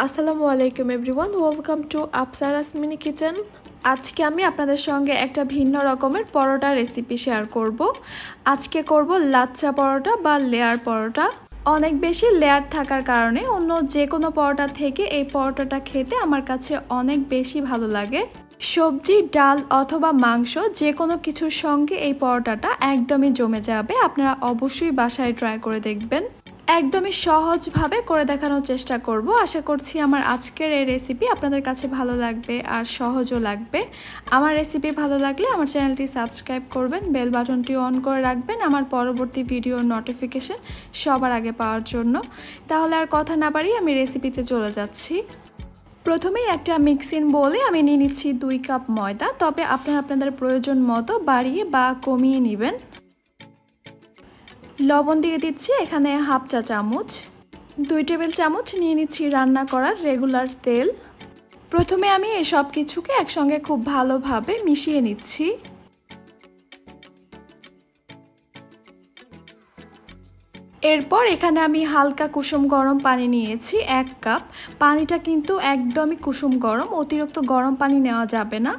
আসসালামু আলাইকুম everyone, welcome to Afsara's mini kitchen. আজকে আমি আপনাদের সঙ্গে একটা ভিন্ন রকমের পরোটা রেসিপি শেয়ার করব। আজকে করব লাচ্ছা পরোটা বা লেয়ার পরোটা। অনেক বেশি লেয়ার থাকার কারণে অন্য যে কোনো পরোটা থেকে এই পরোটাটা খেতে আমার কাছে অনেক বেশি ভালো লাগে। সবজি, ডাল অথবা মাংস যে কোনো কিছুর সঙ্গে এই পরোটাটা একদমই জমে যাবে। আপনারা অবশ্যই বাসায় ট্রাই করে দেখবেন। একদমই সহজভাবে করে দেখানোর চেষ্টা করব। আশা করছি আমার আজকের এই রেসিপি আপনাদের কাছে ভালো লাগবে আর সহজও লাগবে। আমার রেসিপি ভালো লাগলে আমার চ্যানেলটি সাবস্ক্রাইব করবেন, বেল বাটনটি অন করে রাখবেন আমার পরবর্তী ভিডিওর নোটিফিকেশন সবার আগে পাওয়ার জন্য। তাহলে আর কথা না বাড়িয়ে আমি রেসিপিতে চলে যাচ্ছি। প্রথমেই একটা মিক্সিং বোলে আমি নিয়ে নিচ্ছি 2 কাপ ময়দা, তবে আপনারা আপনাদের প্রয়োজন মতো বাড়িয়ে বা কমিয়ে নেবেন। লবণ দিয়ে দিচ্ছি এখানে হাফ চা চামচ। 2 টেবিল চামচ নিয়ে নিচ্ছি রান্না করার রেগুলার তেল। প্রথমে আমি এই সব কিছুকে একসঙ্গে খুব ভালোভাবে মিশিয়ে নিচ্ছি। এরপর এখানে আমি হালকা কুসুম গরম পানি নিয়েছি 1 কাপ। পানিটা কিন্তু একদমই কুসুম গরম, অতিরিক্ত গরম পানি নেওয়া যাবে না।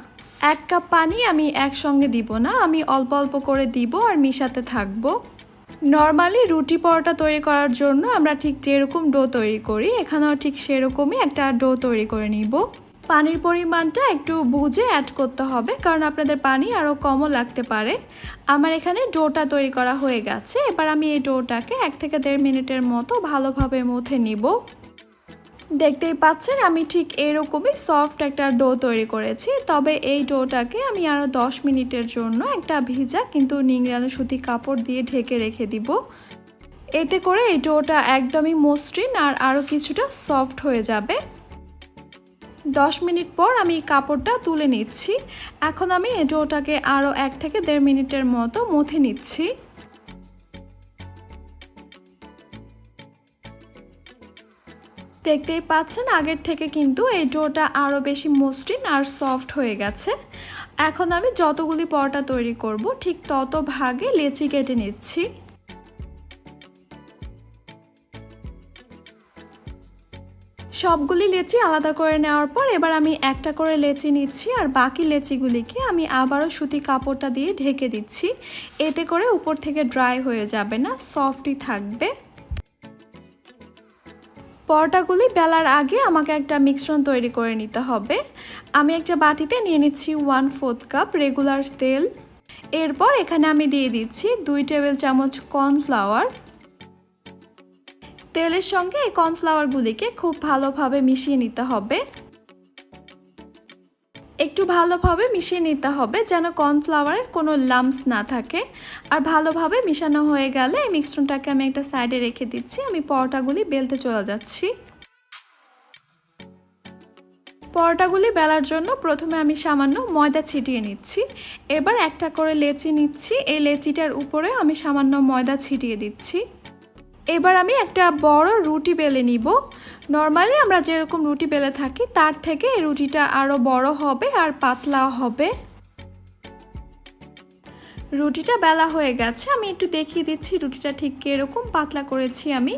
1 কাপ পানি আমি একসঙ্গে দিব না, আমি অল্প অল্প করে দিব আর মিশাতে থাকবো। নর্মালি রুটি পরোটা তৈরি করার জন্য আমরা ঠিক যেরকম ডো তৈরি করি এখানেও ঠিক সেরকমই একটা ডো তৈরি করে নিব। পানির পরিমাণটা একটু বুঝে অ্যাড করতে হবে, কারণ আপনাদের পানি আরও কমও লাগতে পারে। আমার এখানে ডোটা তৈরি করা হয়ে গেছে। এবার আমি এই ডোটাকে 1 থেকে 1.5 মিনিটের মতো ভালোভাবে মথে নিব। দেখতেই পাচ্ছেন আমি ঠিক এরকমই সফট একটা ডো তৈরি করেছি। তবে এই ডোটাকে আমি আরও 10 মিনিটের জন্য একটা ভিজা কিন্তু নিংড়ানো সুতি কাপড় দিয়ে ঢেকে রেখে দিব। এতে করে এই ডোটা একদমই মসৃণ আর আরও কিছুটা সফট হয়ে যাবে। 10 মিনিট পর আমি কাপড়টা তুলে নিচ্ছি। এখন আমি এই ডোটাকে আরও 1 থেকে 1.5 মিনিটের মতো মথে নিচ্ছি। দেখতেই পাচ্ছেন আগের থেকে কিন্তু এই ডোটা আরও বেশি মসৃণ আর সফট হয়ে গেছে। এখন আমি যতগুলি পরোটা তৈরি করব ঠিক তত ভাগে লেচি কেটে নিচ্ছি। সবগুলি লেচি আলাদা করে নেওয়ার পর এবার আমি একটা করে লেচি নিচ্ছি আর বাকি লেচিগুলিকে আমি আবারও সুতি কাপড়টা দিয়ে ঢেকে দিচ্ছি। এতে করে উপর থেকে ড্রাই হয়ে যাবে না, সফটই থাকবে। পরোটাগুলি বেলার আগে আমাকে একটা মিশ্রণ তৈরি করে নিতে হবে। আমি একটা বাটিতে নিয়ে নিচ্ছি 1/4 কাপ রেগুলার তেল। এরপর এখানে আমি দিয়ে দিচ্ছি 2 টেবিল চামচ কর্নফ্লাওয়ার। তেলের সঙ্গে এই কর্নফ্লাওয়ারগুলিকে খুব ভালোভাবে মিশিয়ে নিতে হবে। একটু ভালোভাবে মিশিয়ে নিতে হবে যেন কর্নফ্লাওয়ারের কোনো লাম্পস না থাকে। আর ভালোভাবে মিশানো হয়ে গেলে এই মিশ্রণটাকে আমি একটা সাইডে রেখে দিচ্ছি। আমি পরোটাগুলি বেলতে চলে যাচ্ছি। পরোটাগুলি বেলার জন্য প্রথমে আমি সামান্য ময়দা ছিটিয়ে নিচ্ছি। এবার একটা করে লেচি নিচ্ছি, এই লেচিটার উপরে আমি সামান্য ময়দা ছিটিয়ে দিচ্ছি। এবার আমি একটা বড় রুটি বেলে নিব। নর্মালি আমরা যেরকম রুটি বেলে থাকি তার থেকে এই রুটিটা আরও বড় হবে আর পাতলা হবে। রুটিটা বেলা হয়ে গেছে, আমি একটু দেখিয়ে দিচ্ছি রুটিটা ঠিক কিরকম পাতলা করেছি আমি।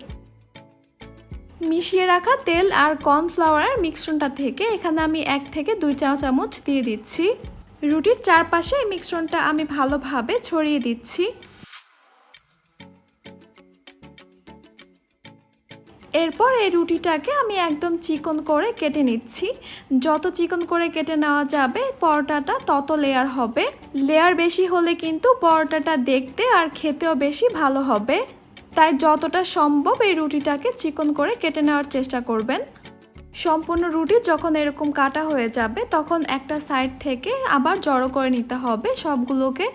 মিশিয়ে রাখা তেল আর কর্নফ্লাওয়ারের মিশ্রণটা থেকে এখানে আমি 1 থেকে 2 চা চামচ দিয়ে দিচ্ছি। রুটির চারপাশে এই মিশ্রণটা আমি ভালোভাবে ছড়িয়ে দিচ্ছি। এরপর এই রুটিটাকে আমি একদম চিকন করে কেটে নিচ্ছি। যত চিকন করে কেটে নেওয়া যাবে পরোটাটা তত লেয়ার হবে। লেয়ার বেশি হলে কিন্তু পরোটাটা দেখতে আর খেতেও বেশি ভালো হবে। তাই যতটা সম্ভব এই রুটিটাকে চিকন করে কেটে নেওয়ার চেষ্টা করবেন। সম্পূর্ণ রুটি যখন এরকম কাটা হয়ে যাবে তখন একটা সাইড থেকে আবার জড়ো করে নিতে হবে সবগুলোকে।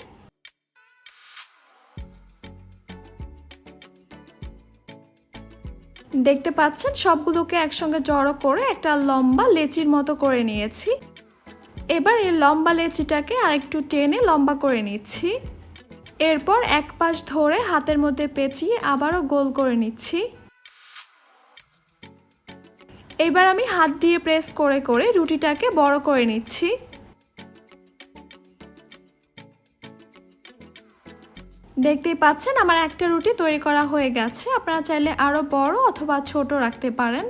দেখতে পাচ্ছেন সবগুলোকে একসঙ্গে জড়ো করে একটা লম্বা লেচির মতো করে নিয়েছি। এবার এই লম্বা লেচিটাকে আরেকটু টেনে লম্বা করে নিচ্ছি। এরপর এক পাশ ধরে হাতের মধ্যে পেঁচিয়ে আবারও গোল করে নিচ্ছি। এবার আমি হাত দিয়ে প্রেস করে করে রুটিটাকে বড় করে নিচ্ছি। দেখতেই পাচ্ছেন আমার একটা রুটি তৈরি করা হয়ে গেছে। আপনারা চাইলে আরও বড় অথবা ছোট রাখতে পারেন।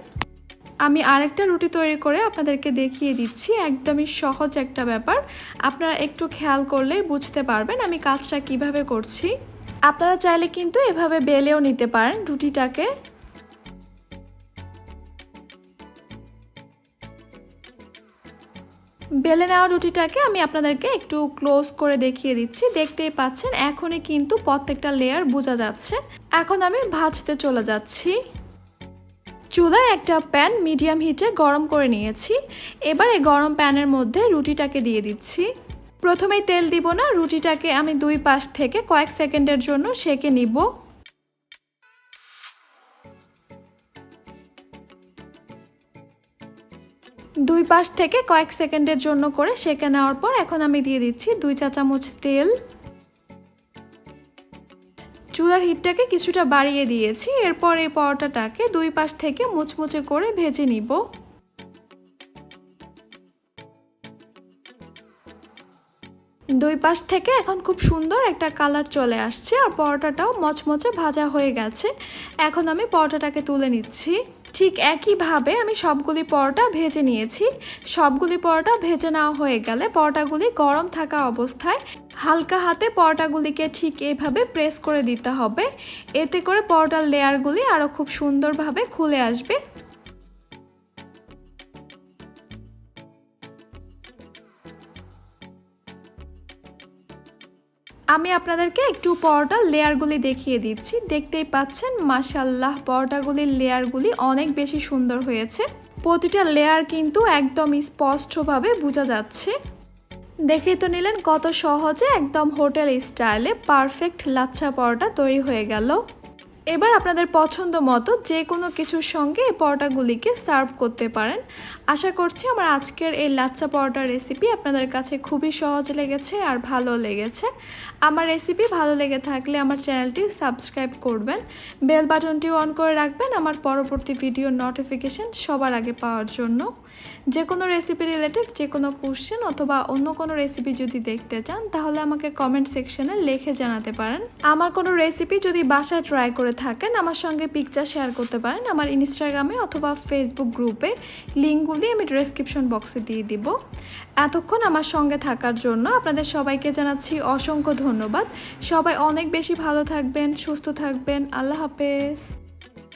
আমি আরেকটা রুটি তৈরি করে আপনাদেরকে দেখিয়ে দিচ্ছি। একদমই সহজ একটা ব্যাপার, আপনারা একটু খেয়াল করলেই বুঝতে পারবেন আমি কাজটা কিভাবে করছি। আপনারা চাইলে কিন্তু এভাবে বেলেও নিতে পারেন রুটিটাকে। বেলে নেওয়া রুটিটাকে আমি আপনাদেরকে একটু ক্লোজ করে দেখিয়ে দিচ্ছি। দেখতেই পাচ্ছেন এখনই কিন্তু প্রত্যেকটা লেয়ার বোঝা যাচ্ছে। এখন আমি ভাজতে চলে যাচ্ছি। চুলায় একটা প্যান মিডিয়াম হিটে গরম করে নিয়েছি। এবার এই গরম প্যানের মধ্যে রুটিটাকে দিয়ে দিচ্ছি। প্রথমেই তেল দিব না, রুটিটাকে আমি দুই পাশ থেকে কয়েক সেকেন্ডের জন্য সেঁকে নিব। দুই পাশ থেকে কয়েক সেকেন্ডের জন্য করে সেঁকে নেওয়ার পর এখন আমি দিয়ে দিচ্ছি 2 চা চামচ তেল। চুলার হিটটাকে কিছুটা বাড়িয়ে দিয়েছি। এরপর এই পরোটাটাকে দুই পাশ থেকে মুচমুচে করে ভেজে নিব। দুই পাশ থেকে এখন খুব সুন্দর একটা কালার চলে আসছে আর পরোটাটাও মচমচে ভাজা হয়ে গেছে। এখন আমি পরোটাটাকে তুলে নিচ্ছি। ঠিক একইভাবে আমি সবগুলি পরোটা ভেজে নিয়েছি। সবগুলি পরোটা ভেজে নেওয়া হয়ে গেলে পরোটাগুলি গরম থাকা অবস্থায় হালকা হাতে পরোটাগুলিকে ঠিক এইভাবে প্রেস করে দিতে হবে। এতে করে পরোটার লেয়ারগুলি আরও খুব সুন্দরভাবে খুলে আসবে। আমি আপনাদেরকে একটু পরোটার লেয়ারগুলি দেখিয়ে দিচ্ছি। দেখতেই পাচ্ছেন মাশাআল্লাহ পরোটাগুলির লেয়ারগুলি অনেক বেশি সুন্দর হয়েছে। প্রতিটা লেয়ার কিন্তু একদম স্পষ্টভাবে বোঝা যাচ্ছে। দেখেই তো নিলেন কত সহজে একদম হোটেল স্টাইলে পারফেক্ট লাচ্ছা পরোটা তৈরি হয়ে গেল। এবার আপনাদের পছন্দ মতো যে কোনো কিছুর সঙ্গে এই পরোটাগুলিকে সার্ভ করতে পারেন। আশা করছি আমার আজকের এই লাচ্ছা পরোটার রেসিপি আপনাদের কাছে খুবই সহজ লেগেছে আর ভালো লেগেছে। আমার রেসিপি ভালো লেগে থাকলে আমার চ্যানেলটি সাবস্ক্রাইব করবেন, বেল বাটনটি অন করে রাখবেন আমার পরবর্তী ভিডিওর নোটিফিকেশন সবার আগে পাওয়ার জন্য। যে কোনো রেসিপি রিলেটেড যে কোনো কোশ্চেন অথবা অন্য কোনো রেসিপি যদি দেখতে চান তাহলে আমাকে কমেন্ট সেকশনে লিখে জানাতে পারেন। আমার কোনো রেসিপি যদি বাসায় ট্রাই করে থাকেন আমার সঙ্গে পিকচার শেয়ার করতে পারেন আমার ইনস্টাগ্রামে অথবা ফেসবুক গ্রুপে। লিঙ্কগুলি আমি ডেসক্রিপশন বক্সে দিয়ে দিব। এতক্ষণ আমার সঙ্গে থাকার জন্য আপনাদের সবাইকে জানাচ্ছি অসংখ্য ধন্যবাদ। সবাই অনেক বেশি ভালো থাকবেন, সুস্থ থাকবেন। আল্লাহ হাফেজ।